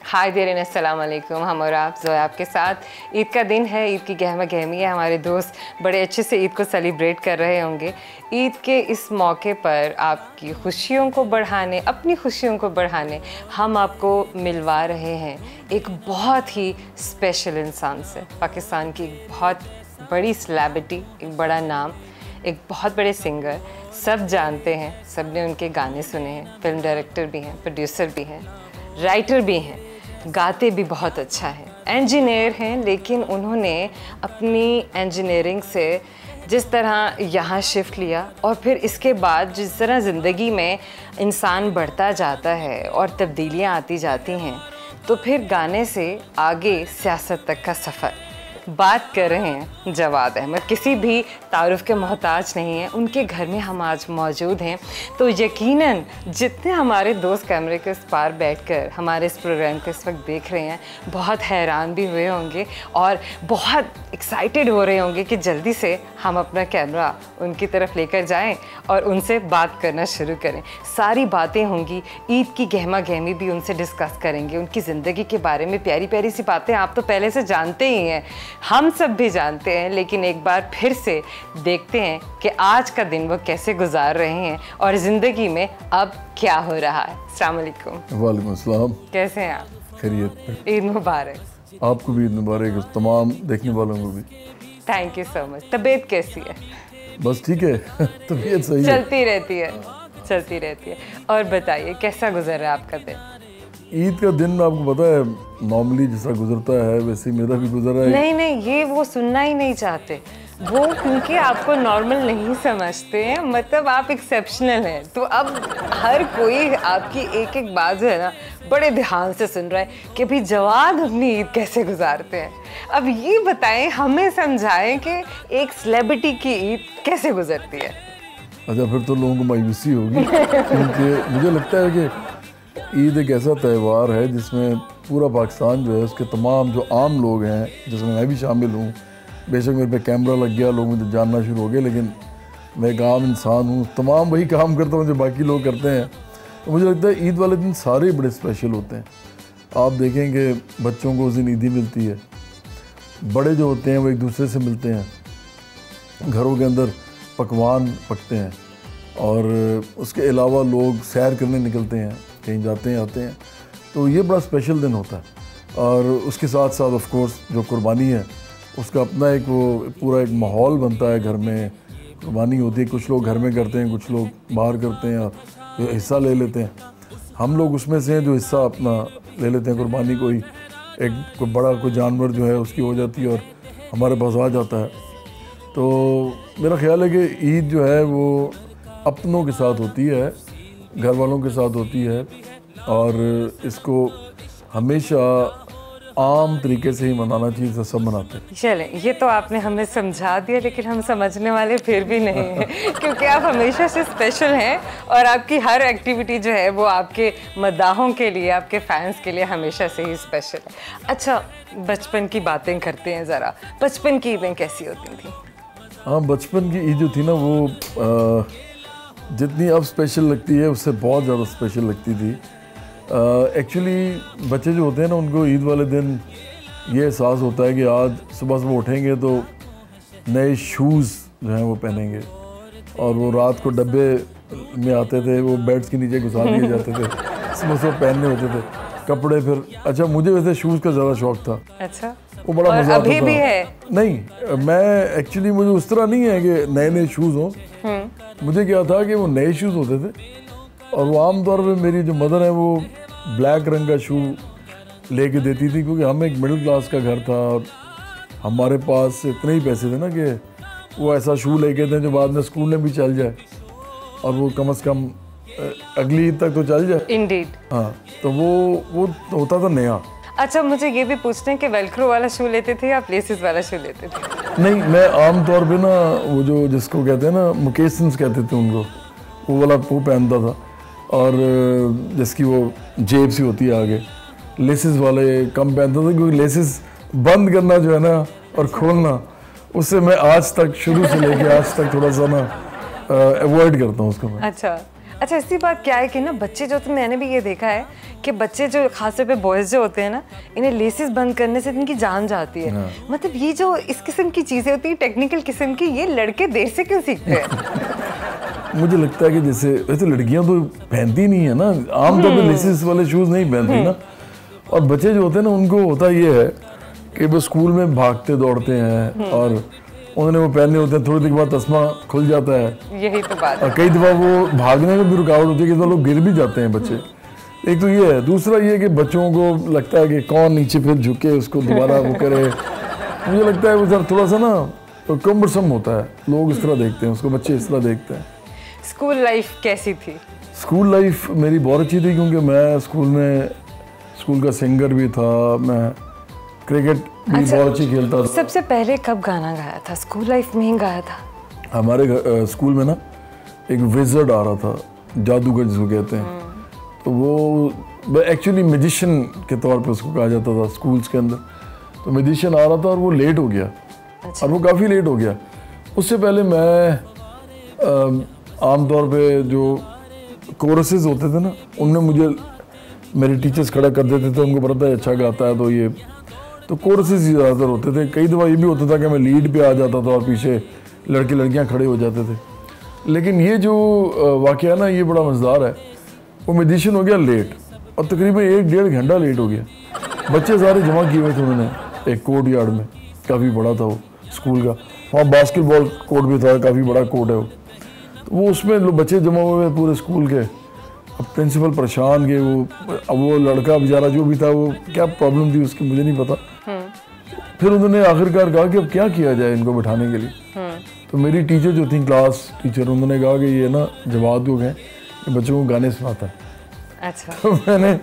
हाय देरिन, अस्सलाम वालेकुम। हम और आप जो है आपके साथ ईद का दिन है, ईद की गहमा गहमी है। हमारे दोस्त बड़े अच्छे से ईद को सेलिब्रेट कर रहे होंगे। ईद के इस मौके पर आपकी खुशियों को बढ़ाने, अपनी खुशियों को बढ़ाने हम आपको मिलवा रहे हैं एक बहुत ही स्पेशल इंसान से। पाकिस्तान की एक बहुत बड़ी सेलिब्रिटी, एक बड़ा नाम, एक बहुत बड़े सिंगर, सब जानते हैं, सब ने उनके गाने सुने हैं। फिल्म डायरेक्टर भी हैं, प्रोड्यूसर भी हैं, राइटर भी हैं, गाते भी बहुत अच्छा है। इंजीनियर हैं, लेकिन उन्होंने अपनी इंजीनियरिंग से जिस तरह यहाँ शिफ्ट लिया और फिर इसके बाद जिस तरह ज़िंदगी में इंसान बढ़ता जाता है और तब्दीलियाँ आती जाती हैं, तो फिर गाने से आगे सियासत तक का सफ़र। बात कर रहे हैं जवाद अहमद। किसी भी तारुफ के मोहताज नहीं हैं, उनके घर में हम आज मौजूद हैं। तो यकीनन जितने हमारे दोस्त कैमरे के उस पार बैठकर हमारे इस प्रोग्राम को इस वक्त देख रहे हैं, बहुत हैरान भी हुए होंगे और बहुत एक्साइटेड हो रहे होंगे कि जल्दी से हम अपना कैमरा उनकी तरफ लेकर जाएं और उनसे बात करना शुरू करें। सारी बातें होंगी, ईद की गहमा गहमी भी उनसे डिस्कस करेंगे, उनकी ज़िंदगी के बारे में प्यारी प्यारी सी बातें आप तो पहले से जानते ही हैं, हम सब भी जानते हैं, लेकिन एक बार फिर से देखते हैं कि आज का दिन वो कैसे गुजार रहे हैं और ज़िंदगी में अब क्या हो रहा है। अस्सलाम वालेकुम। वालेकुम अस्सलाम। कैसे हैं आप? खैरियत। ईद मुबारक। आपको भी ईद मुबारक, तमाम देखने वालों को भी। Thank you so much. तबीयत कैसी है? बस ठीक है, तबीयत सही है, चलती रहती है, चलती रहती है। और बताइए कैसा गुजर रहा है आपका दिन? ईद का दिन आपको पता है नॉर्मली जैसा गुजरता है वैसे मेरा भी गुजर रहा है। नहीं नहीं, ये वो सुनना ही नहीं चाहते वो, क्योंकि आपको नॉर्मल नहीं समझते हैं, मतलब आप एक्सेप्शनल हैं। तो अब हर कोई आपकी एक एक बात जो है ना बड़े ध्यान से सुन रहा है कि भाई जवाद अपनी ईद कैसे गुजारते हैं। अब ये बताएं, हमें समझाएं कि एक सेलिब्रिटी की ईद कैसे गुजरती है। अच्छा, फिर तो लोगों को मायूसी होगी क्योंकि मुझे लगता है कि ईद एक ऐसा त्यौहार है जिसमें पूरा पाकिस्तान जो है उसके तमाम जो आम लोग हैं, जिसमें मैं भी शामिल हूँ, बेशक मेरे पे कैमरा लग गया, लोग मुझे जानना शुरू हो गए, लेकिन मैं एक आम इंसान हूँ, तमाम वही काम करता हूँ जो बाकी लोग करते हैं। तो मुझे लगता है ईद वाले दिन सारे बड़े स्पेशल होते हैं। आप देखेंगे बच्चों को उस दिन ईदी मिलती है, बड़े जो होते हैं वो एक दूसरे से मिलते हैं, घरों के अंदर पकवान पकते हैं और उसके अलावा लोग सैर करने निकलते हैं, कहीं जाते हैं आते हैं। तो ये बड़ा स्पेशल दिन होता है। और उसके साथ साथ ऑफ कोर्स जो कुर्बानी है उसका अपना एक वो पूरा एक माहौल बनता है। घर में कुर्बानी होती है, कुछ लोग घर में करते हैं, कुछ लोग बाहर करते हैं, जो हिस्सा ले लेते हैं। हम लोग उसमें से हैं जो हिस्सा अपना ले लेते हैं कुर्बानी। कोई एक कोई बड़ा कोई जानवर जो है उसकी हो जाती है और हमारे पास आ जाता है। तो मेरा ख्याल है कि ईद जो है वो अपनों के साथ होती है, घर वालों के साथ होती है और इसको हमेशा आम तरीके से ही मनाना चाहिए, तो सब मनाते हैं। चलें, ये तो आपने हमें समझा दिया, लेकिन हम समझने वाले फिर भी नहीं हैं क्योंकि आप हमेशा से स्पेशल हैं और आपकी हर एक्टिविटी जो है वो आपके मद्दाहों के लिए, आपके फैंस के लिए हमेशा से ही स्पेशल है। अच्छा, बचपन की बातें करते हैं ज़रा। बचपन की ईदें कैसी होती थी? हाँ, बचपन की ईद जो थी ना वो जितनी अब स्पेशल लगती है उससे बहुत ज़्यादा स्पेशल लगती थी। एक्चुअली बच्चे जो होते हैं ना उनको ईद वाले दिन ये एहसास होता है कि आज सुबह सुबह उठेंगे तो नए शूज़ जो हैं वो पहनेंगे, और वो रात को डब्बे में आते थे, वो बेड्स के नीचे घुसा दिए जाते थे, सुबह सुबह पहनने होते थे कपड़े। फिर अच्छा, मुझे वैसे शूज़ का ज़्यादा शौक था। अच्छा, वो बड़ा मज़ा आता था। अभी भी है? नहीं, मैं एक्चुअली मुझे उस तरह नहीं है कि नए नए शूज़ हों। मुझे क्या था कि वो नए शूज़ होते थे और वो आमतौर पे मेरी जो मदर है वो ब्लैक रंग का शू लेके देती थी, क्योंकि हम एक मिडिल क्लास का घर था और हमारे पास इतने ही पैसे थे ना कि वो ऐसा शू लेके थे जो बाद में स्कूल में भी चल जाए और वो कम से कम अगली ईद तक तो चल जाए। इंडीड। हाँ, तो वो होता था नया। अच्छा, मुझे ये भी पूछते हैं कि वेलक्रो वाला शू लेते थे या प्लेसेस वाला शू लेते थे? नहीं, मैं आमतौर पे ना वो जो जिसको कहते हैं ना मुकेशंस कहते थे उनको, वो वाला वो पहनता था और जिसकी वो जेब सी होती है आगे, लेसेस वाले कम पहनता था, क्योंकि लेसेस बंद करना जो है ना और खोलना, उससे मैं आज तक शुरू से लेके आज तक थोड़ा सा ना अवॉइड करता हूँ उसको मैं। अच्छा, अच्छा ऐसी बात क्या है कि ना बच्चे जो, तो मैंने भी ये देखा है कि बच्चे जो खासतौर पे बॉयज़ जो होते हैं ना, इन्हें लेसेस बंद करने से इनकी जान जाती है। मतलब ये जो इस किस्म की चीज़ें होती हैं टेक्निकल किस्म की, ये लड़के देर से क्यों सीखते हैं? मुझे लगता है कि जैसे वैसे लड़कियां तो पहनती नहीं है ना, आमतौर पर लेसेस वाले शूज़ नहीं पहनती ना, और बच्चे जो होते हैं ना उनको होता ये है कि वो स्कूल में भागते दौड़ते हैं और उन्होंने वो पहनने होते हैं, थोड़ी देर के बाद तस्मा खुल जाता है। यही तो बात है। और कई दफ़ा वो भागने में भी रुकावट होती है, कई दफ़ा लोग गिर भी जाते हैं बच्चे। एक तो ये है, दूसरा ये कि बच्चों को लगता है कि कौन नीचे फिर झुके उसको दोबारा वो करे। मुझे लगता है वो जरा थोड़ा सा ना तो कम्बरसम होता है, लोग इस तरह देखते हैं उसको, बच्चे इस तरह देखते हैं। स्कूल लाइफ कैसी थी? स्कूल लाइफ मेरी बहुत अच्छी थी, क्योंकि मैं स्कूल का सिंगर भी था, मैं क्रिकेट भी बहुत अच्छी खेलता था। सबसे पहले कब गाना गाया था? स्कूल लाइफ में ही गाया था? हमारे स्कूल में ना एक विज़र्ड आ रहा था, जादूगर जिसको कहते हैं, तो वो एक्चुअली मैजिशियन के तौर पे उसको कहा जाता था स्कूल्स के अंदर। तो मैजिशियन आ रहा था और वो लेट हो गया। अच्छा। और वो काफ़ी लेट हो गया। उससे पहले मैं आमतौर पे जो कोरसेस होते थे ना, उनमें मुझे मेरे टीचर्स खड़ा कर देते थे, उनको पता है अच्छा गाता है, तो ये तो कोरसेस ही ज़्यादातर होते थे। कई दफ़ा ये भी होता था कि मैं लीड पे आ जाता था और पीछे लड़के लड़कियां खड़े हो जाते थे। लेकिन ये जो वाक़या ना, ये बड़ा मज़ेदार है। वो मैजिशियन हो गया लेट और तकरीबन 1-1.5 घंटा लेट हो गया। बच्चे सारे जमा किए हुए थे उन्होंने एक कोर्ट यार्ड में, काफ़ी बड़ा था वो स्कूल का, वहाँ बास्केटबॉल कोर्ट भी था, काफ़ी बड़ा कोर्ट है वो। तो वो उसमें लोग बच्चे जमा हुए पूरे स्कूल के। अब प्रिंसिपल परेशान के वो लड़का बेचारा जो भी था, वो क्या प्रॉब्लम थी उसकी मुझे नहीं पता। फिर उन्होंने आखिरकार कहा कि अब क्या किया जाए इनको बिठाने के लिए। तो मेरी टीचर जो थी, क्लास टीचर, उन्होंने कहा कि ये ना जमात हो गए कि बच्चों को गाने सुनाता है। अच्छा। तो मैंने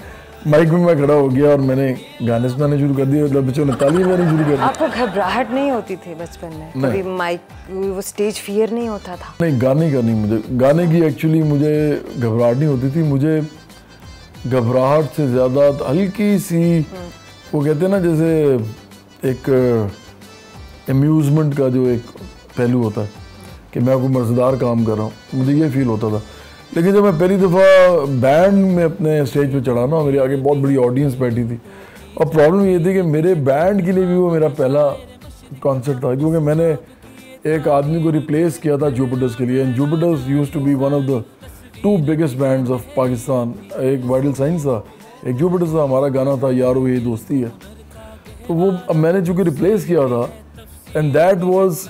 माइक में मैं खड़ा हो गया और मैंने गाने सुनाने शुरू कर दिए, मतलब बच्चों ने ताली बजानी शुरू कर दी। आपको घबराहट नहीं होती थी बचपन में? कभी माइक, वो स्टेज फियर नहीं होता था? नहीं, गाने का नहीं, मुझे गाने की एक्चुअली मुझे घबराहट नहीं होती थी। मुझे घबराहट से ज़्यादा हल्की सी, वो कहते हैं ना जैसे एक अम्यूज़मेंट का जो एक पहलू होता है कि मैं कोई मज़ेदार काम कर रहा हूँ, मुझे ये फील होता था। लेकिन जब मैं पहली दफ़ा बैंड में अपने स्टेज पे चढ़ा ना, मेरे आगे बहुत बड़ी ऑडियंस बैठी थी, और प्रॉब्लम ये थी कि मेरे बैंड के लिए भी वो मेरा पहला कॉन्सर्ट था, क्योंकि मैंने एक आदमी को रिप्लेस किया था जुपिटर्स के लिए। And Jupiters used to be one of the 2 biggest bands of Pakistan. एक वाइटल साइंस था, एक जुपिटर्स था। हमारा गाना था यारो ये दोस्ती है, तो वो अब मैंने चूँकि रिप्लेस किया था, and that was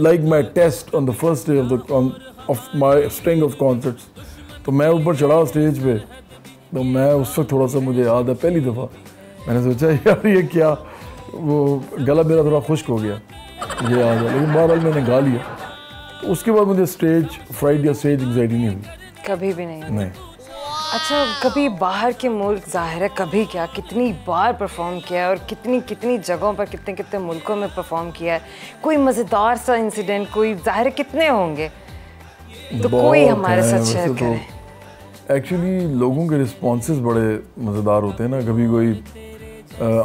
like my test on the first day of my string of concerts. तो मैं ऊपर चढ़ा स्टेज पे, तो मैं उस वक्त थोड़ा सा, मुझे याद है पहली दफ़ा मैंने सोचा यार ये क्या, वो गला मेरा थोड़ा खुश्क हो गया, ये याद है। लेकिन बहरहाल मैंने गा लिया। तो उसके बाद मुझे स्टेज फ्राइट या स्टेज एंग्जाइटी नहीं हुई, कभी भी नहीं? नहीं। अच्छा, कभी बाहर के मुल्क, ज़ाहिर है कभी क्या, कितनी बार परफॉर्म किया है और कितनी कितनी जगहों पर, कितने कितने मुल्कों में परफॉर्म किया है, कोई मज़ेदार सा इंसिडेंट, कोई, ज़ाहिर है कितने होंगे, तो कोई हमारे साथ शेयर करें। एक्चुअली लोगों के रिस्पॉन्सेस बड़े मज़ेदार होते हैं ना। कभी कोई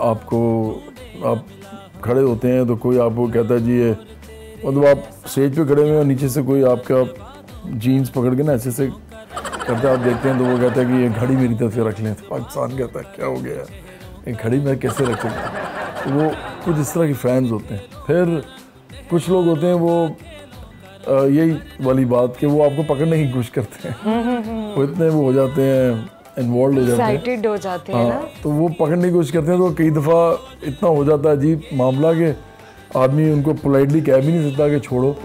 आप खड़े होते हैं तो कोई आपको कहता है जी ये, मतलब आप स्टेज पे खड़े हुए और नीचे से कोई आपका जीन्स पकड़ के ना ऐसे से करते, आप देखते हैं तो वो कहता है कि ये घड़ी मेरी तरफ से रख लें। तो पाकिस्तान कहता है क्या हो गया, ये घड़ी मैं कैसे रख सकता हूँ। तो वो कुछ इस तरह के फैंस होते हैं। फिर कुछ लोग होते हैं वो यही वाली बात कि वो आपको पकड़ने की कोशिश करते हैं। वो इतने वो हो जाते हैं, इन्वॉल्व हो जाते हैं, एक्साइटेड हो जाते हैं ना, तो वो पकड़ने की कोशिश करते हैं। तो कई दफ़ा इतना हो जाता है अजीब मामला कि आदमी उनको पोलाइटली कह भी नहीं सकता कि छोड़ो,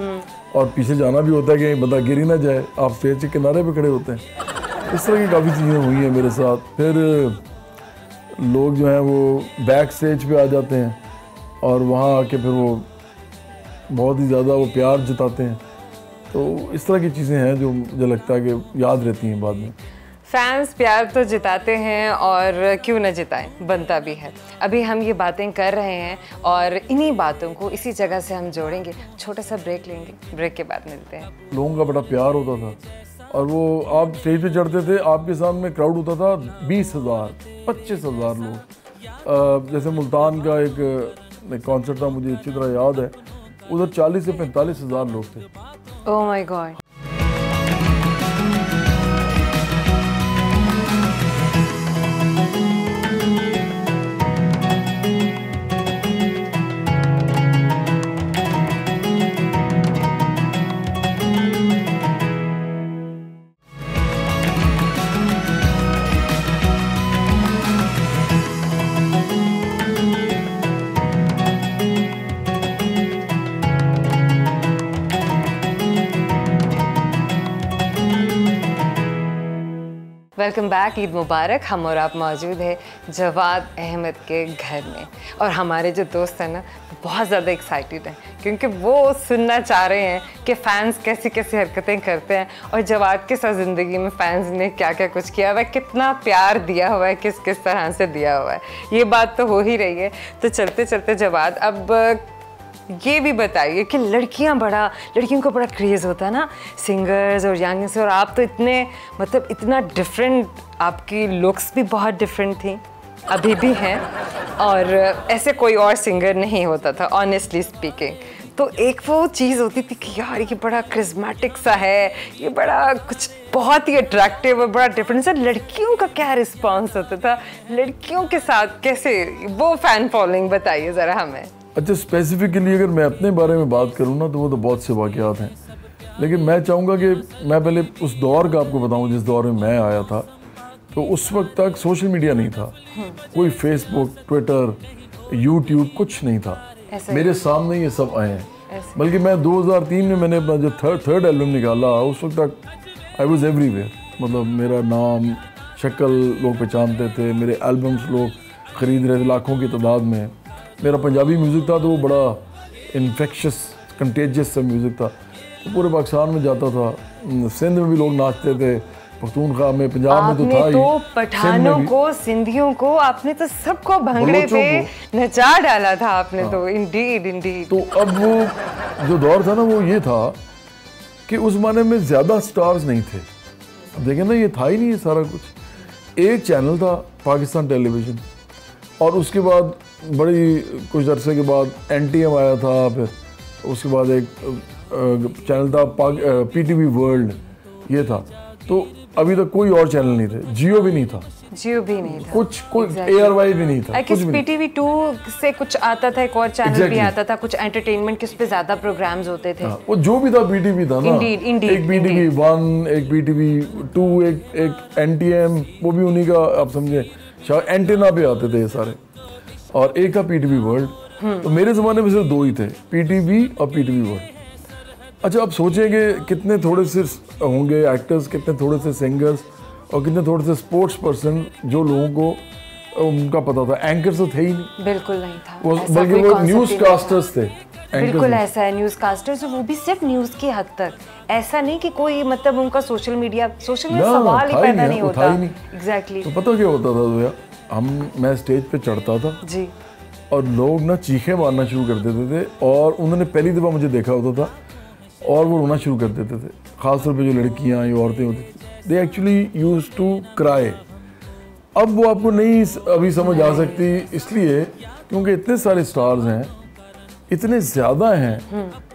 और पीछे जाना भी होता है कि बंदा गिर ही ना जाए। आप स्टेज के किनारे पे खड़े होते हैं। इस तरह की काफ़ी चीज़ें हुई हैं मेरे साथ। फिर लोग जो हैं वो बैक स्टेज पे आ जाते हैं और वहाँ आके फिर वो बहुत ही ज़्यादा वो प्यार जताते हैं। तो इस तरह की चीज़ें हैं जो मुझे लगता है कि याद रहती हैं बाद में। फैंस प्यार तो जिताते हैं और क्यों न जिताएं, बनता भी है। अभी हम ये बातें कर रहे हैं और इन्हीं बातों को इसी जगह से हम जोड़ेंगे। छोटा सा ब्रेक लेंगे, ब्रेक के बाद मिलते हैं। लोगों का बड़ा प्यार होता था और वो आप स्टेज पे चढ़ते थे, आपके सामने क्राउड होता था 20,000 25,000 लोग। जैसे मुल्तान का एक कॉन्सर्ट था, मुझे अच्छी तरह याद है, उधर 40 से 45,000 लोग थे। Oh my god. Welcome back, Eid मुबारक। हम और आप मौजूद है जवाद अहमद के घर में, और हमारे जो दोस्त हैं ना बहुत ज़्यादा एक्साइटेड हैं क्योंकि वो सुनना चाह रहे हैं कि फ़ैन्स कैसी कैसी हरकतें करते हैं और जवाद के साथ ज़िंदगी में फ़ैन्स ने क्या क्या कुछ किया हुआ है, कितना प्यार दिया हुआ है, किस किस तरह से दिया हुआ है। ये बात तो हो ही रही है। तो चलते चलते जवाद, अब ये भी बताइए कि लड़कियों को बड़ा क्रेज़ होता है ना सिंगर्स और यंग से, और आप तो इतने मतलब इतना डिफरेंट, आपकी लुक्स भी बहुत डिफरेंट थी, अभी भी हैं, और ऐसे कोई और सिंगर नहीं होता था ऑनेस्टली स्पीकिंग। तो एक वो चीज़ होती थी कि यार ये बड़ा क्रिस्मेटिक सा है, ये बड़ा कुछ बहुत ही अट्रैक्टिव और बड़ा डिफरेंट सा। लड़कियों का क्या रिस्पॉन्स होता था, लड़कियों के साथ कैसे वो फ़ैन फॉलोइंग बताइए ज़रा हमें। अच्छा, स्पेसिफिकली अगर मैं अपने बारे में बात करूँ ना तो वो तो बहुत से वाक़यात हैं, लेकिन मैं चाहूँगा कि मैं पहले उस दौर का आपको बताऊँ जिस दौर में मैं आया था। तो उस वक्त तक सोशल मीडिया नहीं था, कोई फेसबुक, ट्विटर, यूट्यूब कुछ नहीं था। मेरे सामने ये सब आए हैं। बल्कि मैं 2003 में मैंने अपना जो थर्ड एल्बम निकाला, उस वक्त तक आई वॉज एवरीवेयर। मतलब मेरा नाम शक्ल लोग पहचानते थे, मेरे एल्बम्स लोग ख़रीद रहे थे लाखों की तादाद में। मेरा पंजाबी म्यूज़िक था तो वो बड़ा इन्फेक्शस कंटेजियस सा म्यूज़िक था, तो पूरे पाकिस्तान में जाता था। सिंध में भी लोग नाचते थे, पख्तूनख्वा में, पंजाब में तो था ही। तो पठानों को, सिंधियों को, आपने तो सबको भंगड़े पे नचा डाला था आपने। हाँ। तो इंडीड। तो अब वो जो दौर था ना वो ये था कि उस ज़माने में ज़्यादा स्टार्स नहीं थे। अब देखें ना, ये था ही नहीं ये सारा कुछ। एक चैनल था पाकिस्तान टेलीविज़न, और उसके बाद बड़ी कुछ अरसे के बाद NTM आया था, फिर उसके बाद एक चैनल था PTV वर्ल्ड, ये था। तो अभी तक कोई और चैनल नहीं थे, जियो भी नहीं था, कुछ ARY भी नहीं था, कुछ भी। PTV 2 से कुछ आता था, एक और चैनल भी आता था, कुछ एंटरटेनमेंट के उस पे ज्यादा प्रोग्राम्स होते थे। वो जो भी था PTV था ना। एक PTV 1, एक PTV 2, एक NTM, वो भी उन्हीं का, आप समझे, शायद एंटेना पे आते थे ये सारे, और एक था PTV वर्ल्ड। तो मेरे ज़माने में सिर्फ दो ही थे, PTV और PTV वर्ल्ड। अच्छा, अब सोचेंगे कितने थोड़े से होंगे एक्टर्स, कितने थोड़े से सिंगर्स, और कितने थोड़े से स्पोर्ट्स पर्सन जो लोगों को उनका पता था। एंकर्स तो थे ही नहीं, बिल्कुल नहीं था, बल्कि वो न्यूज़ कास्टर्स थे। बिल्कुल ऐसा है, न्यूज़ कास्टर्स, वो भी सिर्फ न्यूज़ की हद तक। ऐसा नहीं कि कोई मतलब उनका सोशल मीडिया सवाल ही पैदा नहीं होता। एग्जैक्टली। तो पता क्या होता था जोया, मैं स्टेज पे चढ़ता था जी, और लोग ना चीखें मारना शुरू कर देते थे, और उन्होंने पहली दफ़ा मुझे देखा होता था और वो रोना शुरू कर देते थे। ख़ासतौर पे जो लड़कियां या औरतें होती थी, they actually used to cry. अब वो आपको नहीं अभी समझ आ सकती, इसलिए क्योंकि इतने सारे स्टार्स हैं, इतने ज़्यादा हैं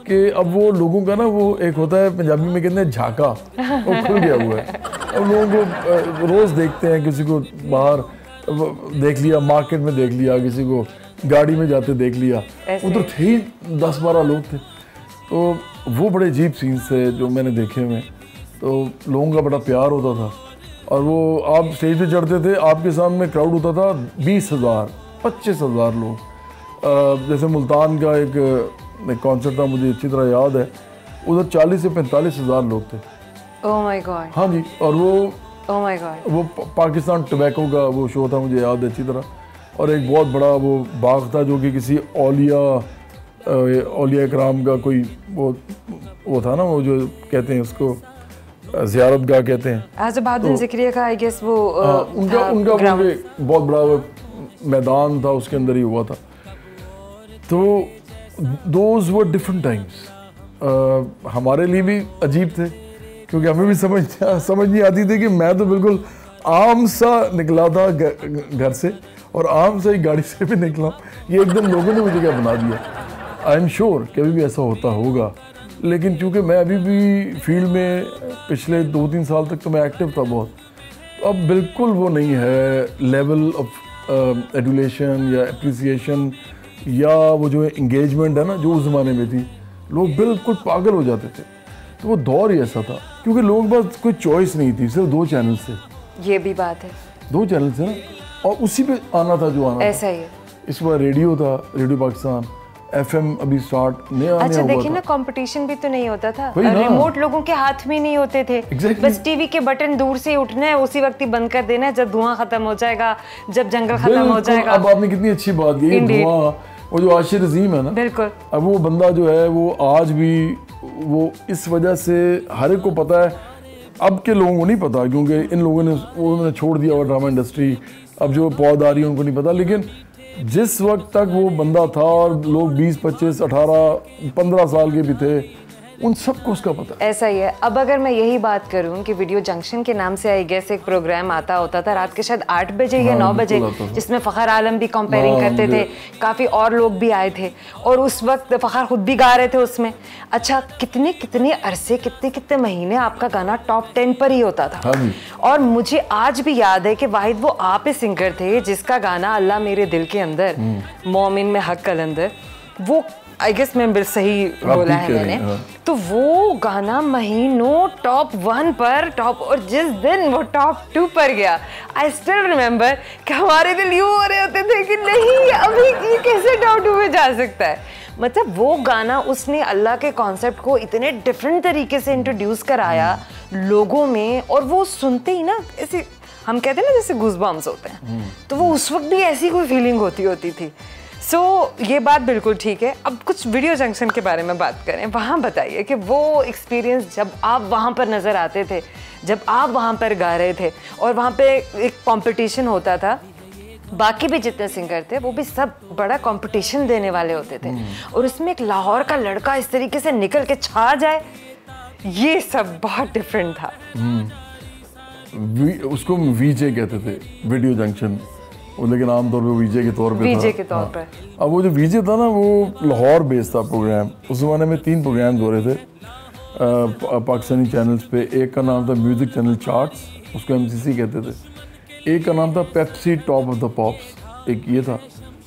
कि अब वो लोगों का ना, वो एक होता है पंजाबी में कहते हैं झाका, वो खुल गया हुआ है। अब लोगों को रोज़ देखते हैं, किसी को बाहर देख लिया, मार्केट में देख लिया, किसी को गाड़ी में जाते देख लिया, उधर थे ही 10-12 लोग थे। तो वो बड़े अजीब सीन्स थे जो मैंने देखे हुए। तो लोगों का बड़ा प्यार होता था, और वो आप स्टेज पे चढ़ते थे, आपके सामने क्राउड होता था 20,000, 25,000 लोग। जैसे मुल्तान का एक कॉन्सर्ट था, मुझे अच्छी तरह याद है, उधर 40 से 45,000 लोग थे। Oh my God. हाँ जी, और वो ओह माय गॉड, वो पाकिस्तान टोबैको का वो शो था, मुझे याद है अच्छी तरह। और एक बहुत बड़ा वो बाग था जो कि किसी औलिया इकराम का कोई वो था ना, वो जो कहते हैं उसको ज़ियारत गाह कहते हैं। आज़बादुल ज़िक्रिया का आई गेस वो उनका बहुत बड़ा वो मैदान था, उसके अंदर ही हुआ था। तो दोज वर डिफरेंट टाइम्स। हमारे लिए भी अजीब थे, क्योंकि हमें भी समझ नहीं आती थी कि मैं तो बिल्कुल आम सा निकला था घर से, और आम से ही गाड़ी से भी निकला। ये एकदम लोगों ने मुझे क्या बना दिया। आई एम श्योर कभी भी ऐसा होता होगा, लेकिन चूँकि मैं अभी भी फील्ड में पिछले 2-3 साल तक तो मैं एक्टिव था बहुत, तो अब बिल्कुल वो नहीं है लेवल ऑफ एडुलेशन या एप्रिसिएशन, या वो जो इंगेजमेंट है ना जो उस ज़माने में थी। लोग बिल्कुल पागल हो जाते थे। तो वो दौर ही ऐसा था, क्योंकि लोगों के पास कोई चॉइस नहीं थी, सिर्फ 2 चैनल थे। ये भी बात है, 2 चैनल थे ना, और उसी पे आना था जो आना ऐसा ही है। इस बार रेडियो था, रेडियो पाकिस्तान, FM अभी स्टार्ट नया अच्छा हुआ देखिए था। ना, कंपटीशन भी तो नहीं होता था, वही ना। रिमोट लोगों के हाथ में नहीं होते थे। Exactly. बस टीवी के बटन दूर से उठना है, उसी वक्त ही बंद कर देना है, जब धुआं खत्म हो जाएगा, जब जंगल खत्म हो बिल्कुल, जाएगा। अब आपने कितनी अच्छी बात की, ये Indeed. धुआं, वो जो आशिर अजीम है ना, बिल्कुल अब वो बंदा जो है वो आज भी, वो इस वजह से हर एक को पता है, अब के लोगों को नहीं पता क्योंकि इन लोगों ने उन्होंने छोड़ दिया हुआ ड्रामा इंडस्ट्री, अब जो पौध आ रही है उनको नहीं पता, लेकिन जिस वक्त तक वो बंदा था और लोग 20, 25, 18, 15 साल के भी थे, उन सबको उसका पता है। ऐसा ही है। अब अगर मैं यही बात करूं कि वीडियो जंक्शन के नाम से आई गेस एक प्रोग्राम आता होता था रात के शायद 8 बजे या 9 बजे, जिसमें फ़खर आलम भी कंपेयरिंग करते थे, काफ़ी और लोग भी आए थे और उस वक्त फ़खर खुद भी गा रहे थे उसमें। अच्छा, कितने कितने अरसे, कितने कितने महीने आपका गाना टॉप 10 पर ही होता था। और मुझे आज भी याद है कि वाहिद वो आप ही सिंगर थे जिसका गाना अल्लाह मेरे दिल के अंदर, मोमिन में हक कलंदर, वो आई गेस मैं सही बोला है मैंने, तो वो गाना महीनों टॉप 1 पर टॉप, और जिस दिन वो टॉप 2 पर गया, आई स्टिल रिमेम्बर कि हमारे दिल यूं हो रहे होते थे कि नहीं अभी ये कैसे टॉप 2 में जा सकता है। मतलब वो गाना उसने अल्लाह के कॉन्सेप्ट को इतने डिफरेंट तरीके से इंट्रोड्यूस कराया लोगों में, और वो सुनते ही ना ऐसे हम कहते हैं ना जैसे गूज़बम्स होते हैं, तो वो उस वक्त भी ऐसी कोई फीलिंग होती थी। सो ये बात बिल्कुल ठीक है। अब कुछ वीडियो जंक्शन के बारे में बात करें, वहाँ बताइए कि वो एक्सपीरियंस जब आप वहाँ पर नज़र आते थे, जब आप वहाँ पर गा रहे थे और वहाँ पे एक कंपटीशन होता था, बाकी भी जितने सिंगर थे वो भी सब बड़ा कंपटीशन देने वाले होते थे, और उसमें एक लाहौर का लड़का इस तरीके से निकल के छा जाए, ये सब बहुत डिफरेंट था। उसको वीजे कहते थे, वीडियो जंक्शन, लेकिन आमतौर पे वीजे के तौर पे वीजे के तौर पर। अब वो जो वीजे था ना, वो लाहौर बेस्ड था प्रोग्राम। उस ज़माने में 3 प्रोग्राम हो रहे थे पाकिस्तानी चैनल्स पे। एक का नाम था म्यूज़िक चैनल चार्ट्स, उसको MCC कहते थे। एक का नाम था Pepsi top of the pops, एक ये था।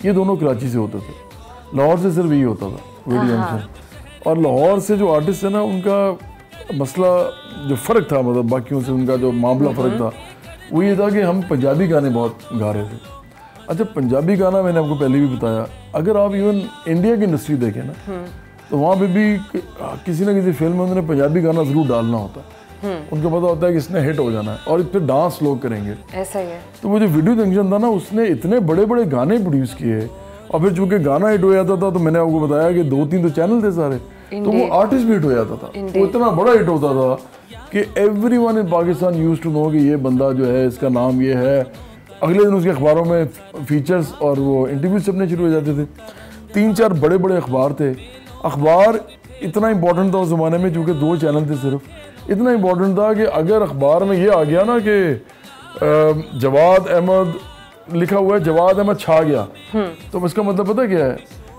ये दोनों कराची से होते थे, लाहौर से सिर्फ यही होता था वीडियो जंक्शन। और लाहौर से जो आर्टिस्ट है ना, उनका मसला जो फ़र्क था, मतलब बाकियों से उनका जो मामला फ़र्क था, वो ये था कि हम पंजाबी गाने बहुत गा रहे थे। अच्छा, पंजाबी गाना मैंने आपको पहले भी बताया, अगर आप इवन इंडिया की इंडस्ट्री देखें ना, तो वहाँ पे भी किसी ना किसी फिल्म में उन्होंने पंजाबी गाना ज़रूर डालना होता है। उनको पता होता है कि इसने हिट हो जाना है और इस पर डांस लोग करेंगे। ऐसा ही है। तो वो जो वीडियो जंक्शन था ना, उसने इतने बड़े बड़े गाने प्रोड्यूस किए, और फिर चूंकि गाना हिट हो जाता था, तो मैंने आपको बताया कि 2-3 तो चैनल थे सारे, तो वो आर्टिस्ट भी हिट हो जाता था। वो इतना बड़ा हिट होता था कि everyone in Pakistan used to know कि ये बंदा जो है, इसका नाम ये है। अगले दिन उसके अखबारों में फीचर्स और वो इंटरव्यूज छपने शुरू हो जाते थे। 3-4 बड़े बड़े अखबार थे। अखबार इतना इंपॉर्टेंट था उस ज़माने में, चूँकि 2 चैनल थे सिर्फ, इतना इंपॉर्टेंट था कि अगर अखबार में ये आ गया ना कि जवाद अहमद लिखा हुआ है, जवाद अहमद छा गया, तो इसका मतलब पता क्या है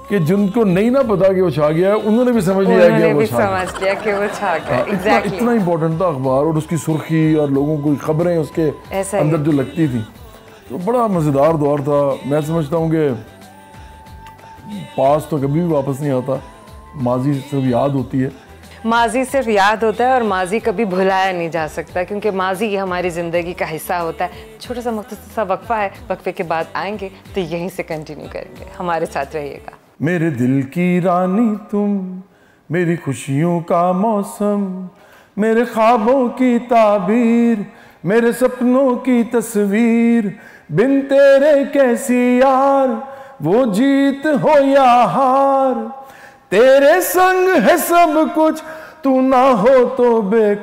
कि जिनको नहीं ना पता कि वो छा गया है, उन्होंने भी समझ लिया कि वो छा गया। इतना इंपॉर्टेंट था अखबार, और उसकी सुर्खी और लोगों को खबरें उसके अंदर जो लगती थी, तो बड़ा मज़ेदार दौर था। मैं समझता हूँ कि पास तो कभी भी वापस नहीं आता, माजी सिर्फ याद होती है। माजी सिर्फ याद होता है, और माजी कभी भुलाया नहीं जा सकता, क्योंकि माजी ये हमारी ज़िंदगी का हिस्सा होता है। छोटा सा मुख्तसर सा वक्फा है, वक्फे के बाद आएंगे तो यहीं से कंटिन्यू करेंगे। हमारे साथ रहिएगा। मेरे दिल की रानी तुम, मेरी खुशियों का मौसम, मेरे ख्वाबों की ताबीर, मेरे सपनों की तस्वीर, बिन तेरे कैसी यार, वो जीत हो या हार, तेरे संग है सब कुछ, तू ना हो तो बेकार।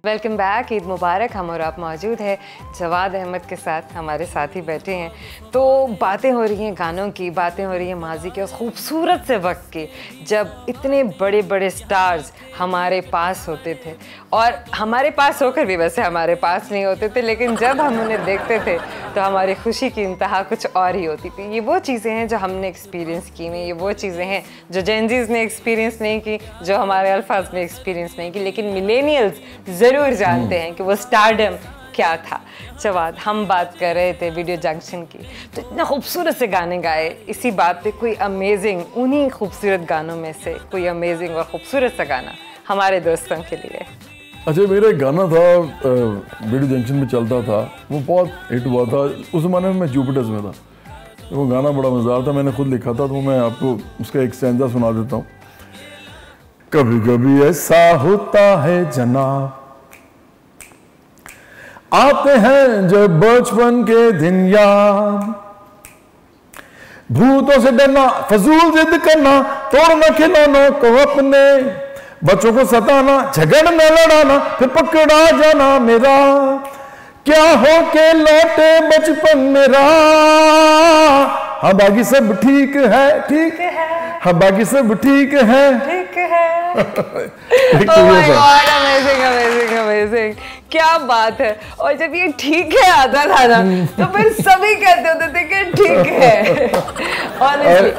वेलकम बैक, ईद मुबारक। हम और आप मौजूद है जवाद अहमद के साथ, हमारे साथ ही बैठे हैं। तो बातें हो रही हैं गानों की, बातें हो रही हैं माजी के उस खूबसूरत से वक्त की जब इतने बड़े बड़े स्टार्स हमारे पास होते थे, और हमारे पास होकर भी वैसे हमारे पास नहीं होते थे, लेकिन जब हम उन्हें देखते थे तो हमारी खुशी की इंतहा कुछ और ही होती थी। ये वो चीज़ें हैं जो हमने एक्सपीरियंस की हैं, ये वो चीज़ें हैं जो जेनजीज ने एक्सपीरियंस नहीं की, जो हमारे अल्फाज ने एक्सपीरियंस नहीं की, लेकिन मिलेनियल्स ज़रूर जानते हैं कि वो स्टारडम क्या था। जवाद, हम बात कर रहे थे वीडियो जंक्शन की, तो इतना खूबसूरत से गाने गाए। इसी बात पे कोई अमेजिंग, उन्हीं खूबसूरत गानों में से कोई अमेजिंग और ख़ूबसूरत सा गाना हमारे दोस्तों के लिए। अच्छा, मेरा एक गाना था वीडियो जंक्शन में चलता था, वो बहुत हिट हुआ था। उस ज़माने में मैं जुपिटर्स में था, वो गाना बड़ा मज़ेदार था, मैंने खुद लिखा था, तो मैं आपको उसका एक स्टैंजा सुना देता हूँ। कभी कभी ऐसा होता है जनाब, आते हैं जब बचपन के दिन याद, भूतों से डरना, फजूल जिद करना, तोड़ना खिलौनों को अपने, बच्चों को सताना, झगड़ना लड़ाना, फिर पकड़ा जाना मेरा, क्या हो के लौटे बचपन मेरा। हाँ बाकी सब ठीक है, ठीक है, हाँ बाकी सब ठीक है, ठीक है। तो Oh my God, amazing, amazing, amazing. क्या बात है। और जब ये ठीक है आता था ना, तो फिर सभी कहते होते थे कि ठीक है।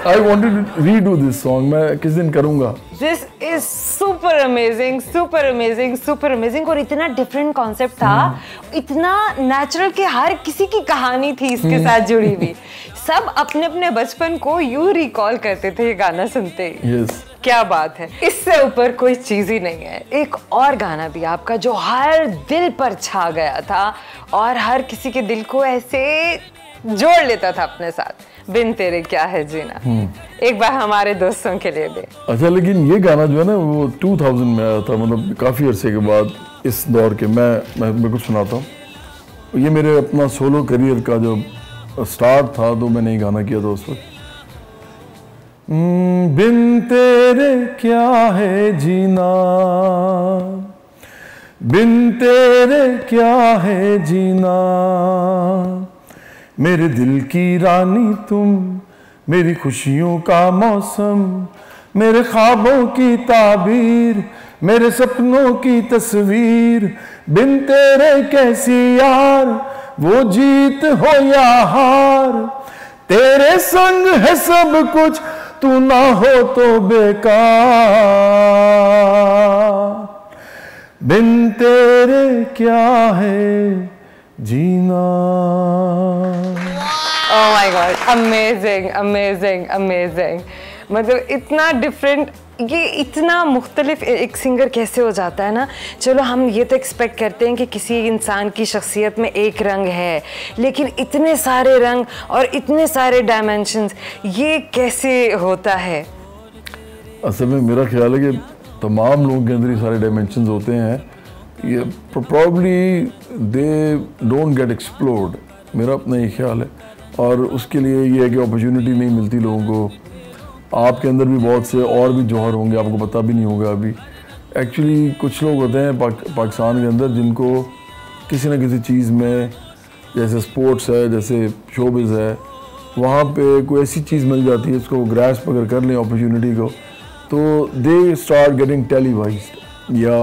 I wanted to redo this song, मैं किस दिन करूँगा। This is super amazing, super amazing, super amazing। और इतना डिफरेंट कॉन्सेप्ट था, इतना नेचुरल कि हर किसी की कहानी थी इसके साथ जुड़ी हुई। सब अपने अपने बचपन को यूं रिकॉल करते थे ये गाना सुनते ही। Yes. क्या बात है, इससे ऊपर कोई चीज ही नहीं है। एक और गाना भी आपका जो हर दिल पर छा गया था और हर किसी के दिल को ऐसे जोड़ लेता था अपने साथ, बिन तेरे क्या है जीना। एक बार हमारे दोस्तों के लिए भी। अच्छा, लेकिन ये गाना जो है ना वो 2000 में आया था, मतलब काफ़ी अरसे के बाद इस दौर के। मैं कुछ सुनाता हूँ। ये मेरे अपना सोलो करियर का जो स्टार्ट था, तो मैंने ये गाना किया था उस वक्त। बिन तेरे क्या है जीना, बिन तेरे क्या है जीना, मेरे दिल की रानी तुम, मेरी खुशियों का मौसम, मेरे ख्वाबों की ताबीर, मेरे सपनों की तस्वीर। बिन तेरे कैसी यार, वो जीत हो या हार, तेरे संग है सब कुछ, तू ना हो तो बेकार। बिन तेरे क्या है जीना। Oh my God, amazing, amazing, amazing। मतलब इतना डिफरेंट, ये इतना मुख्तलिफ एक सिंगर कैसे हो जाता है ना। चलो हम ये तो एक्सपेक्ट करते हैं कि किसी इंसान की शख्सियत में एक रंग है, लेकिन इतने सारे रंग और इतने सारे डायमेंशंस, ये कैसे होता है? असल में मेरा ख्याल है कि तमाम लोगों के अंदर ये सारे डायमेंशंस होते हैं, ये probably they don't get explored, मेरा अपना ये ख्याल है। और उसके लिए ये है कि अपॉर्चुनिटी नहीं मिलती लोगों को। आपके अंदर भी बहुत से और भी जौहर होंगे, आपको पता भी नहीं होगा अभी। एक्चुअली कुछ लोग होते हैं पाकिस्तान के अंदर जिनको किसी न किसी चीज़ में, जैसे स्पोर्ट्स है, जैसे शोबिज़ है, वहाँ पे कोई ऐसी चीज़ मिल जाती है इसको ग्रैस्प अगर कर लें अपॉर्चुनिटी को, तो दे स्टार्ट गेटिंग टेलीवाइज्ड, या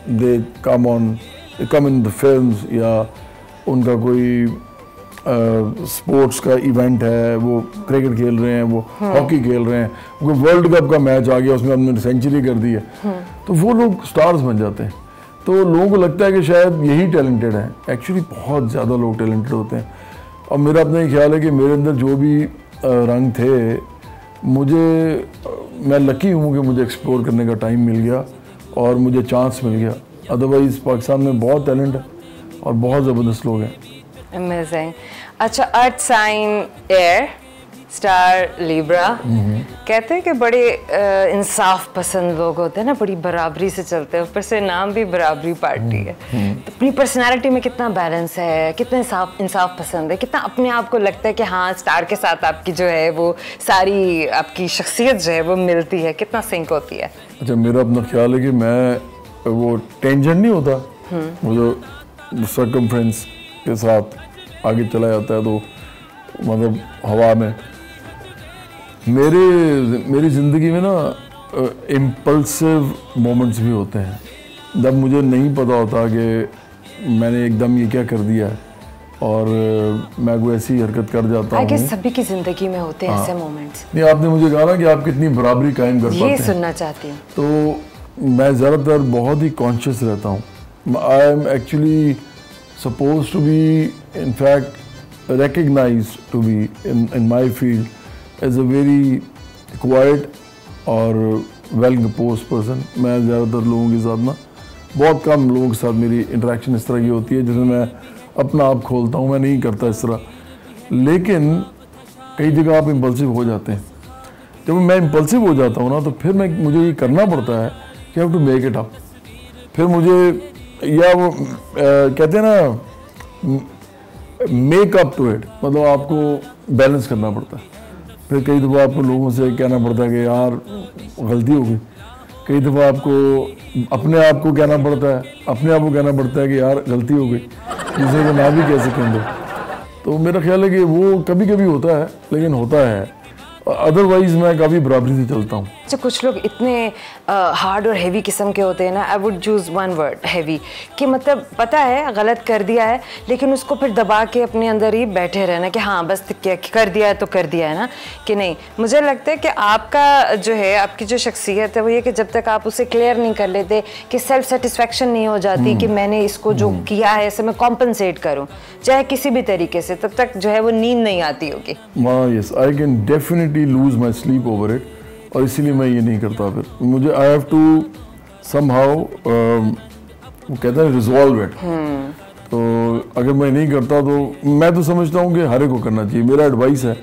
दे कम इन द फिल्म्स, या उनका कोई स्पोर्ट्स का इवेंट है, वो क्रिकेट खेल रहे हैं, वो हॉकी खेल रहे हैं, वो वर्ल्ड कप का मैच आ गया, उसमें हमने सेंचुरी कर दी है, तो वो लोग स्टार्स बन जाते हैं। तो लोगों को लगता है कि शायद यही टैलेंटेड है। एक्चुअली बहुत ज़्यादा लोग टैलेंटेड होते हैं। और मेरा अपना ये ख्याल है कि मेरे अंदर जो भी रंग थे, मैं लकी हूँ कि मुझे एक्सप्लोर करने का टाइम मिल गया और मुझे चांस मिल गया। अदरवाइज़ पाकिस्तान में बहुत टैलेंट है और बहुत ज़बरदस्त लोग हैं। अमेजिंग। अच्छा, earth sign air, star Libra, कहते हैं कि बड़े इंसाफ पसंद लोग होते हैं ना, बड़ी बराबरी से चलते हैं, ऊपर से नाम भी बराबरी पार्टी है। तो अपनी पर्सनालिटी में कितना बैलेंस है, कितना इंसाफ पसंद है, कितना अपने आप को लगता है कि हाँ स्टार के साथ आपकी जो है वो सारी आपकी शख्सियत जो है वो मिलती है, कितना सिंक होती है? अच्छा, मेरा अपना ख्याल है कि मैं वो टेंजेंट नहीं होता, वो जो सर्कमफ्रेंस के साथ आगे चला जाता है, तो मतलब हवा में मेरी ज़िंदगी में ना इम्पल्सिव मोमेंट्स भी होते हैं, जब मुझे नहीं पता होता कि मैंने एकदम ये क्या कर दिया है और मैं कोई ऐसी हरकत कर जाता हूँ। सभी की ज़िंदगी में होते हैं ऐसे मोमेंट्स। नहीं, आपने मुझे कहा ना कि आप कितनी बराबरी कायम कर पाते हैं, ये सुनना चाहती हूँ। तो मैं ज़्यादातर बहुत ही कॉन्शियस रहता हूँ। I am actually suppose to be in fact recognised to be in my field as a very quiet और वेल कंपोज्ड पर्सन। मैं ज़्यादातर लोगों के साथ ना, बहुत कम लोगों के साथ मेरी इंटरेक्शन इस तरह की होती है जिसमें मैं अपना आप खोलता हूँ, मैं नहीं करता इस तरह। लेकिन कई जगह आप इम्पल्सिव हो जाते हैं। जब मैं इम्पल्सिव हो जाता हूँ ना, तो फिर मुझे ये करना पड़ता है कि have to make it up. फिर मुझे, या वो कहते हैं ना, मेक अप टू इट, मतलब आपको बैलेंस करना पड़ता है। फिर कई दफ़ा आपको लोगों से कहना पड़ता है कि यार गलती हो गई। कई दफ़ा आपको अपने आप को कहना पड़ता है, अपने आप को कहना पड़ता है कि यार गलती हो गई, दूसरे को ना भी कह सकेंगे। तो मेरा ख्याल है कि वो कभी कभी होता है, लेकिन होता है। अदरवाइज मैं काफ़ी बराबरी से चलता हूँ। अच्छा, कुछ लोग इतने हार्ड और हेवी किस्म के होते हैं ना, I would choose one word, heavy, कि मतलब पता है गलत कर दिया है, लेकिन उसको फिर दबा के अपने अंदर ही बैठे रहना कि हाँ बस कर दिया है तो कर दिया है ना, कि नहीं। मुझे लगता है कि आपका जो है, आपकी जो शख्सियत है वो ये कि जब तक आप उसे क्लियर नहीं कर लेते, कि सेल्फ सेटिस्फेक्शन नहीं हो जाती कि मैंने इसको जो किया है इसे मैं कॉम्पनसेट करूँ चाहे किसी भी तरीके से, तब तक जो है वो नींद नहीं आती होगी। Yes, I can definitely lose my sleep over it, और इसीलिए मैं ये नहीं करता। फिर मुझे आई हैव टू समहाउ, वो कहते हैं रिजॉल्व इट। तो अगर मैं नहीं करता तो मैं तो समझता हूँ कि हर एक को करना चाहिए। मेरा एडवाइस है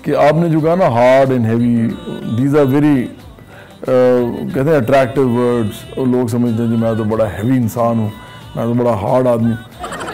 कि आपने जो कहा ना hard and heavy, these are very कहते हैं अट्रैक्टिव वर्ड्स, और लोग समझते हैं कि मैं तो बड़ा हैवी इंसान हूँ, मैं तो बड़ा हार्ड आदमी हूँ।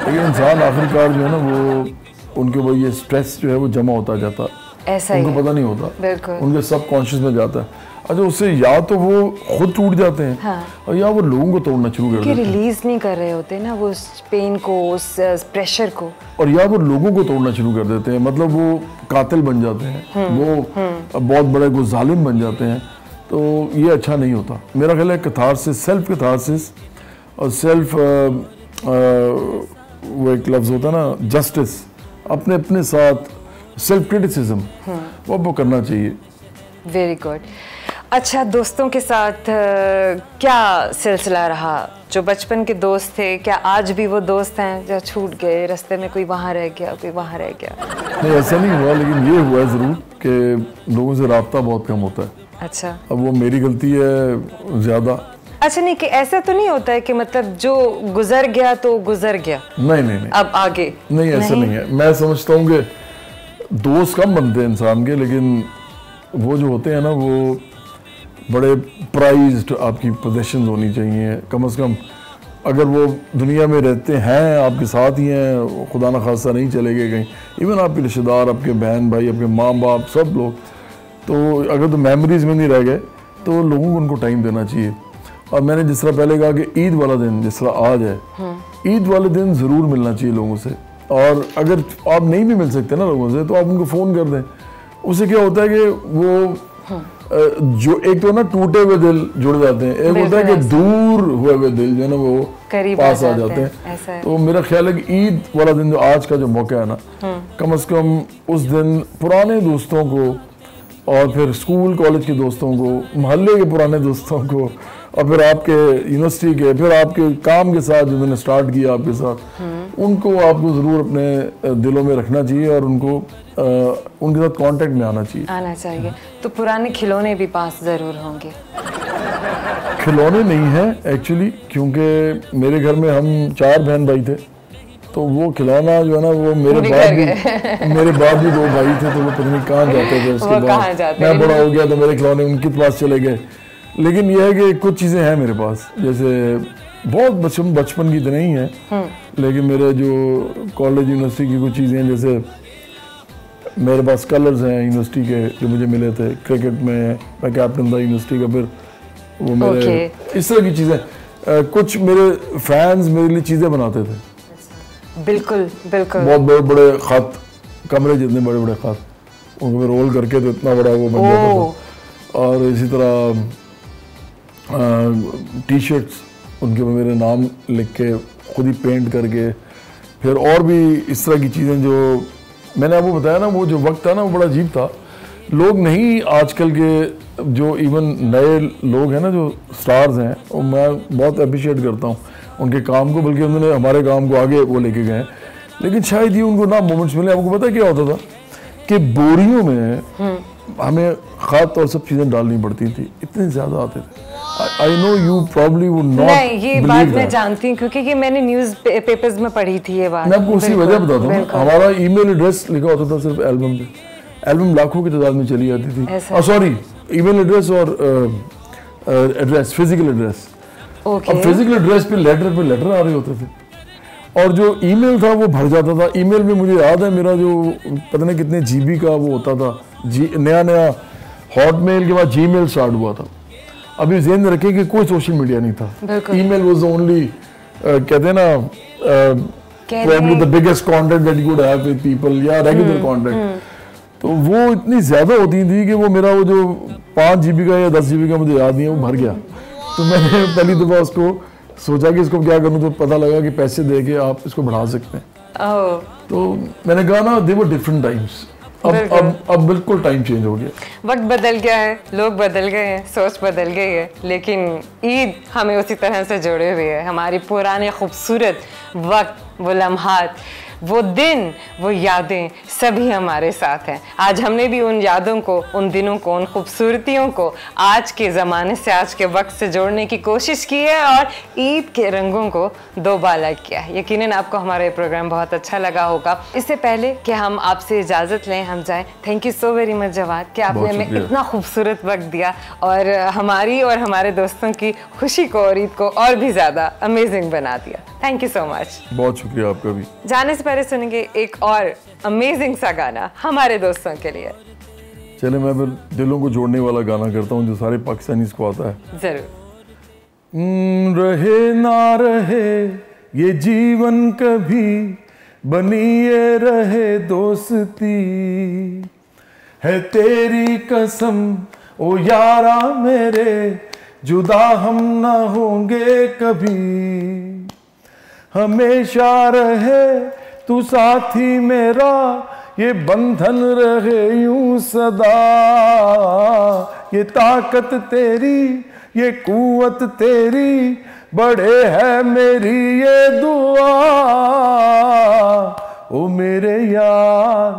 लेकिन इंसान आखिरकार जो है ना, वो उनके ऊपर ये स्ट्रेस जो है वो जमा होता जाता है, ऐसा उनको ही पता नहीं होता, बिल्कुल उनके सब कॉन्शियस में जाता है। अच्छा, उससे या तो वो खुद टूट जाते हैं, हाँ, और या वो लोगों को तोड़ना शुरू कर देते हैं, रिलीज नहीं कर रहे होते ना वो उस पेन को, उस प्रेशर को, और या वो लोगों को तोड़ना शुरू कर देते हैं। मतलब वो कातिल बन जाते हैं, वो बहुत बड़े वो जालिम बन जाते हैं। तो ये अच्छा नहीं होता। मेरा ख्याल है कैथारसिस, सेल्फ कैथारसिस और सेल्फ वो एक लफ्ज़ होता है ना जस्टिस, अपने अपने साथ सेल्फ क्रिटिसिज्म, वो करना चाहिए। Very good. अच्छा, दोस्तों के साथ क्या सिलसिला रहा? जो बचपन के दोस्त थे, क्या आज भी वो दोस्त हैं जो छूट गए रास्ते में? कोई वहाँ रह गया, कोई वहाँ रह गया? नहीं, ऐसा नहीं हुआ, लेकिन ये हुआ ज़रूर कि लोगों से राब्ता बहुत कम होता है। अच्छा, अब वो मेरी गलती है ज़्यादा। अच्छा, नहीं कि ऐसा तो नहीं होता है कि मतलब जो गुजर गया तो गुजर गया, नहीं नहीं नहीं, अब आगे नहीं, ऐसा नहीं है। मैं समझता हूँ कि दोस्त कम बनते हैं इंसान के, लेकिन वो जो होते हैं ना, वो बड़े प्राइज्ड आपकी पोजीशंस होनी चाहिए। कम से कम अगर वो दुनिया में रहते हैं, आपके साथ ही हैं, खुदा न खासा नहीं चले गए कहीं, इवन आपके रिश्तेदार, आपके बहन भाई, आपके माँ बाप, सब लोग, तो अगर तो मेमोरीज में नहीं रह गए तो लोगों को उनको टाइम देना चाहिए। और मैंने जिस तरह पहले कहा कि ईद वाला दिन जिस तरह आज है, ईद वाले दिन ज़रूर मिलना चाहिए लोगों से। और अगर आप नहीं भी मिल सकते ना लोगों से, तो आप उनको फ़ोन कर दें। उससे क्या होता है कि वो जो एक तो ना टूटे हुए दिल जुड़ जाते हैं, एक होता है कि दूर हुए हुए दिल जो है ना वो पास आ जाते हैं। तो मेरा ख्याल है कि ईद वाला दिन जो आज का जो मौका है ना, कम से कम उस दिन पुराने दोस्तों को, और फिर स्कूल कॉलेज के दोस्तों को, मोहल्ले के पुराने दोस्तों को, और फिर आपके यूनिवर्सिटी के, फिर आपके काम के साथ जो मैंने स्टार्ट किया आपके साथ, उनको आपको ज़रूर अपने दिलों में रखना चाहिए और उनको उनके साथ कांटेक्ट में आना चाहिए। तो पुराने खिलौने भी पास ज़रूर होंगे? खिलौने नहीं है एक्चुअली, क्योंकि मेरे घर में हम 4 बहन भाई थे, तो वो खिलौना जो है ना वो मेरे बाद भी 2 भाई थे, तो वो पता नहीं कहाँ जाते थे। उसके बाद मैं बड़ा हो गया तो मेरे खिलौने उनके पास चले गए। लेकिन यह है कि कुछ चीज़ें हैं मेरे पास, जैसे बहुत बचपन की तो नहीं है, लेकिन मेरे जो कॉलेज यूनिवर्सिटी की कुछ चीज़ें हैं, जैसे मेरे पास कलर्स हैं यूनिवर्सिटी के जो मुझे मिले थे। क्रिकेट में मैं कैप्टन था यूनिवर्सिटी का, फिर वो मेरे इस तरह की चीज़ें कुछ मेरे फैंस मेरे लिए चीज़ें बनाते थे। बिल्कुल बिल्कुल। बहुत बड़े बड़े खत, कमरे जितने बड़े बड़े खत, उनको मैं रोल करके तो इतना बड़ा वो बन जाता था। और इसी तरह टी शर्ट्स, उनके में मेरे नाम लिख के खुद ही पेंट करके, फिर और भी इस तरह की चीज़ें जो मैंने आपको बताया ना, वो जो वक्त था ना वो बड़ा अजीब था। लोग नहीं, आजकल के जो इवन नए लोग हैं ना जो स्टार्स हैं, वो मैं बहुत अप्रिशिएट करता हूँ उनके काम को, बल्कि उन्होंने हमारे काम को आगे वो लेके गए। लेकिन शायद ये उनको ना मोमेंट्स मिले। आपको पता है क्या होता था कि बोरियों में हमें खत और सब चीज़ें डालनी पड़ती थी, इतने ज़्यादा आते थे। I know you probably would not नहीं, ये बात believe मैं that. जानती हूँ क्योंकि ये मैंने न्यूज़ पेपर्स में पढ़ी थी ये बात। मैं आपको उसी वजह बताता हूँ। हमारा ईमेल एड्रेस लिखा होता था सिर्फ एल्बम पे। एल्बम लाखों की तादाद में चली जाती थी। सॉरी, ईमेल एड्रेस और एड्रेस, फिजिकल एड्रेस। अब फिजिकल एड्रेस पे लेटर आ रहे होते थे, और जो ईमेल था वो भर जाता था। ईमेल में मुझे याद है मेरा जो पता नहीं कितने जीबी का वो होता था। नया हॉटमेल के बाद जीमेल स्टार्ट हुआ था। अभी ज़हन में रखें कि कोई सोशल मीडिया नहीं था। ईमेल वाज ओनली, कहते हैं ना, probably the biggest contact that you could have with people, या रेगुलर कॉन्टेक्ट। तो वो इतनी ज़्यादा होती थी कि वो मेरा वो जो 5 GB का या 10 GB का मुझे याद नहीं है, वो भर गया। तो मैंने पहली दफ़ा उसको सोचा कि इसको क्या करूँ, तो पता लगा कि पैसे दे के आप इसको बढ़ा सकते हैं। तो मैंने कहा ना, दे वर डिफरेंट टाइम्स। अब बिल्कुल टाइम चेंज हो गया, वक्त बदल गया है, लोग बदल गए हैं, सोच बदल गई है, लेकिन ईद हमें उसी तरह से जोड़े हुए है। हमारी पुराने खूबसूरत वक्त, वो लम्हात, वो दिन, वो यादें सभी हमारे साथ हैं। आज हमने भी उन यादों को, उन दिनों को, उन खूबसूरतियों को आज के ज़माने से, आज के वक्त से जोड़ने की कोशिश की है और ईद के रंगों को दोबाला किया है। यकीनन आपको हमारा ये प्रोग्राम बहुत अच्छा लगा होगा। इससे पहले कि हम आपसे इजाज़त लें, हम जाएं, thank you so very much Jawad कि आपने हमें इतना खूबसूरत वक्त दिया और हमारी और हमारे दोस्तों की खुशी को और ईद को और भी ज़्यादा अमेजिंग बना दिया। Thank you so much. बहुत शुक्रिया आपका भी। जाने से पहले सुनेंगे एक और अमेजिंग सा गाना हमारे दोस्तों के लिए। चले, मैं फिर दिलों को जोड़ने वाला गाना करता हूँ जो सारे पाकिस्तानीज़ को आता है। जरूर। रहे ना रहे ये जीवन कभी, बनी ये रहे दोस्ती, है तेरी कसम ओ यारा मेरे, जुदा हम ना होंगे कभी, हमेशा रहे तू साथी मेरा, ये बंधन रहे यूं सदा, ये ताकत तेरी, ये कुव्वत तेरी, बड़े है मेरी ये दुआ, ओ मेरे यार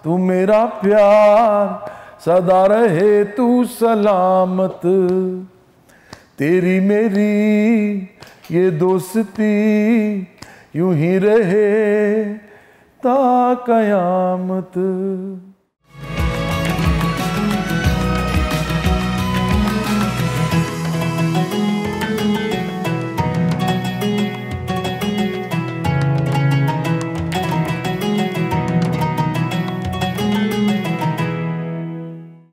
तू मेरा प्यार, सदा रहे तू सलामत, तेरी मेरी ये दोस्ती यूं ही रहे ता कयामत।